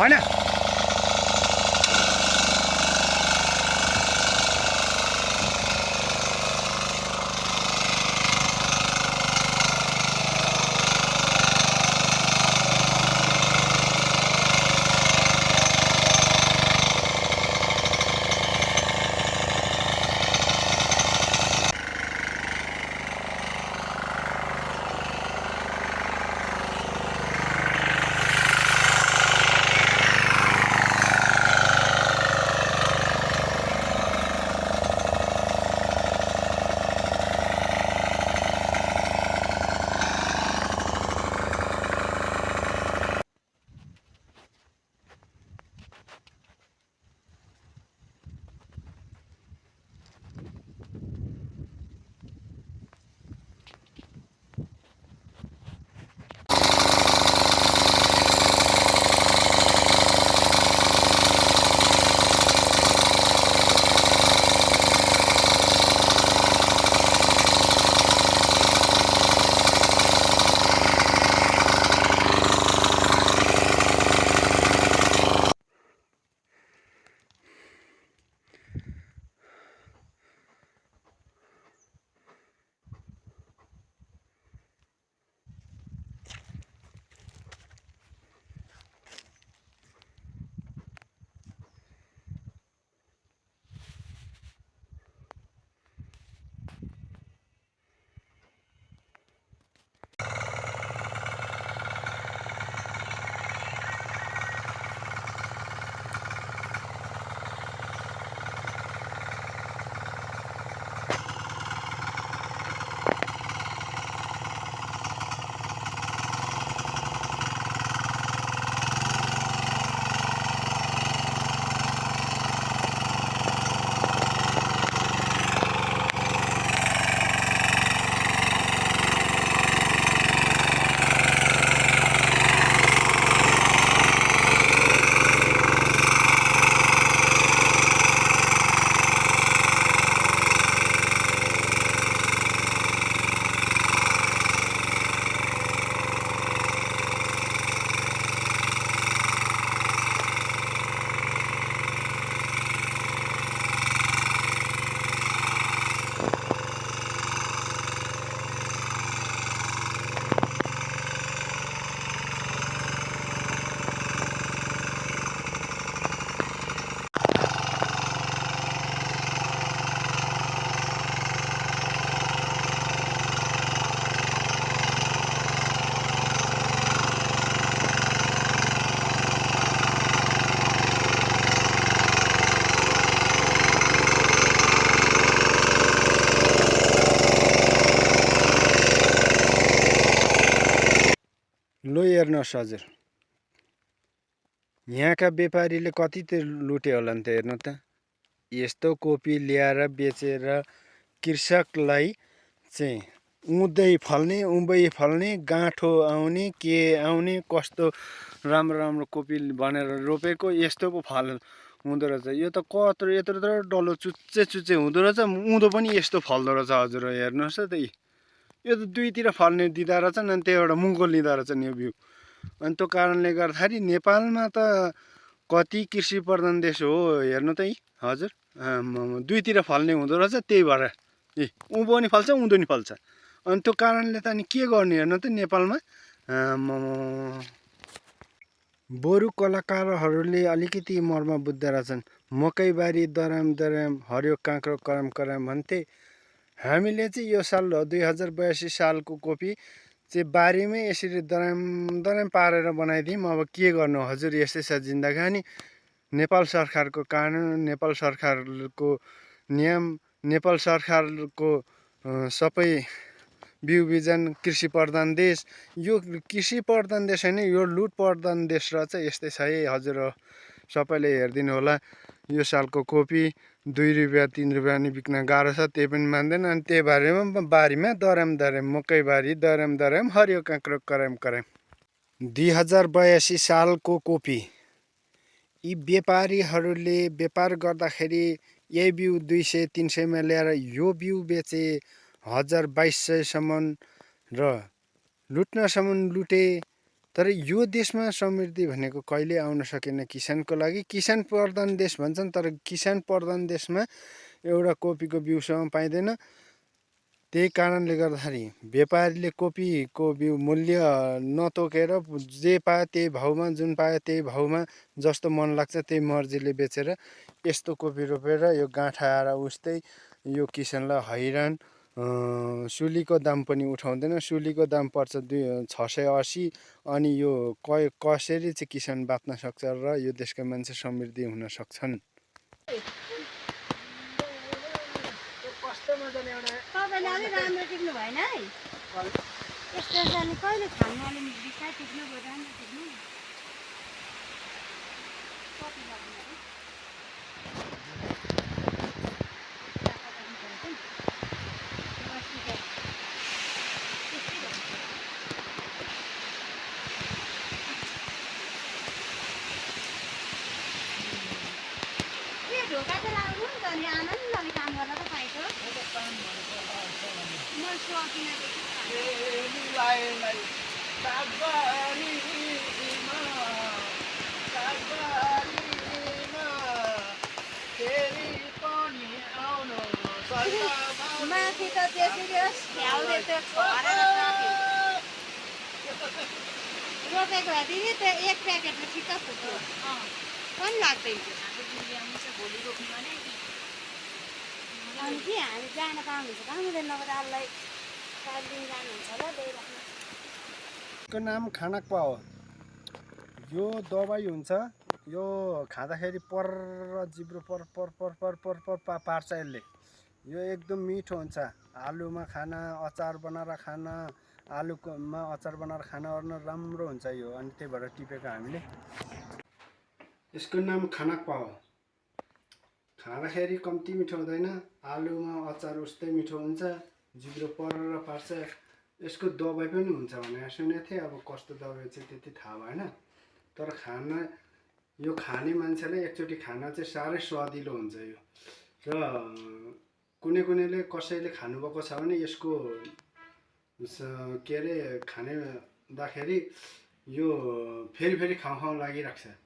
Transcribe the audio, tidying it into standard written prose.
भएन। लो हेर्नुहोस् हजुर, यहाँका व्यापारीले कति त लुटे होला नि त। हेर्नु त, यस्तो कोपी ल्याएर बेचेर कृषकलाई चाहिँ उँधै फल्ने गाँठो आउने के आउने, कस्तो राम्रो राम्रो कोपी भनेर रोपेको यस्तो पो फल हुँदो रहेछ। यो त कत्रो यत्रो डल्लो चुच्चे हुँदो रहेछ, उँधो पनि यस्तो फल्दो रहेछ हजुर। हेर्नुहोस् त यो त दुईतिर फल्ने दिँदो रहेछन्, अनि त्यहाँबाट मुङ्गो लिँदो रहेछन् यो बिउ। अनि त्यो कारणले गर्दाखेरि नेपालमा त कति कृषि प्रधान देश हो हेर्नु त हजुर। दुईतिर फल्ने हुँदो रहेछ, त्यही भएर उँभो नि फल्छ उँधो नि फल्छ। अनि त्यो कारणले त अनि के गर्ने हेर्नु त नेपालमा। बरु कलाकारहरूले अलिकति मर्म बुझ्दो रहेछन्। मकैबारी दराम हरियो काँक्रो कराम भन्थे। हामीले चाहिँ यो साल 2082 सालको कोपी चाहिँ बारीमै यसरी दराम पारेर बनाइदियौँ। अब के गर्नु हजुर, यस्तै छ जिन्दगानी। नेपाल सरकारको कानुन, नेपाल सरकारको नियम, नेपाल सरकारको सबै बिउ बिजन कृषि प्रधान देश। यो कृषि प्रधान देश होइन, यो लुट प्रधान देश रहेछ। यस्तै छ है हजुर। सबैले हेरिदिनु होला। यो सालको कोपी 2 रुपियाँ 3 रुपियाँ नि बिक्न गाह्रो छ, त्यही पनि मान्दैन। अनि त्यही बारीमा दराम मकैबारी दराम हरियो काँक्रो कराम 2082 सालको कोपी। यी व्यापारीहरूले व्यापार गर्दाखेरि यही बिउ 200-300 ल्याएर यो बिउ बेचे 1000-2200 सम्म र लुट्नसम्म लुटे। तर यो देशमा समृद्धि भनेको कहिले आउन सकेन किसानको लागि। किसान प्रधान देश भन्छन्, तर किसान प्रधान देशमा एउटा कोपीको बिउसम्म पाइँदैन। त्यही कारणले गर्दाखेरि व्यापारीले कोपीको बिउ मूल्य नतोकेर जे पायो त्यही भाउमा, जुन पायो त्यही भाउमा, जस्तो मन लाग्छ त्यही मर्जीले बेचेर यस्तो कोपी रोपेर यो गाँठा आएर उस्तै यो किसानलाई हैरान। सुलीको दाम पनि उठाउँदैन। सुलीको दाम पर्छ 680। अनि यो कसरी चाहिँ किसान बाँच्न सक्छ र यो देशका मान्छे समृद्धि हुन सक्छन्। तपाईँले अलिक राम्रो टिप्नु भएन है। यस्तो जाने कहिले खानु अलिक बिस्तारै टिप्नु भयो, राम्रो टिप्नु। कति लाग्ने अरे? ढोका चाहिँ लाग्नु नि त, अनि आनन्दले काम गर्न त पाइन्छ। म सकिनँ माथि त त्यसरी झ्याउले त्यो छरेर रोपेको भए दिदी त्यो एक प्याकेटमा ठिक्क पुग्थ्यो। पनि लाग्दैन अनि के हामी जान पाउनुहुन्छ कहाँ हुँदैन, नभए दाललाई 4 दिन जानुहुन्छ होला ल्याइराख्नु। यसको नाम खानाक्पा हो। यो दबाई हुन्छ। यो खाँदाखेरि पर जिब्रो पर पर पर पर पर पर पार्छ यसले। यो एकदम मिठो हुन्छ। आलुमा खाना, अचार बनाएर खाना, आलुमा अचार बनाएर खाना ओर्न राम्रो हुन्छ यो। अनि त्यही भएर टिपेको हामीले। यसको नाम खानाक्पा हो। खाँदाखेरि कम्ती मिठो हुँदैन। आलुमा अचार उस्तै मिठो हुन्छ। जिब्रो पर पार्छ। यसको दबाई पनि हुन्छ भनेर सुनेको थिएँ। अब कस्तो दबाई चाहिँ त्यति थाहा भएन। तर यो खाने मान्छेलाई एकचोटि खाना चाहिँ साह्रै स्वादिलो हुन्छ यो। र कुनैले कसैले खानुभएको छ भने यसको के अरे खाँदाखेरि यो फेरि फेरि खाउँ लागिरहेको छ।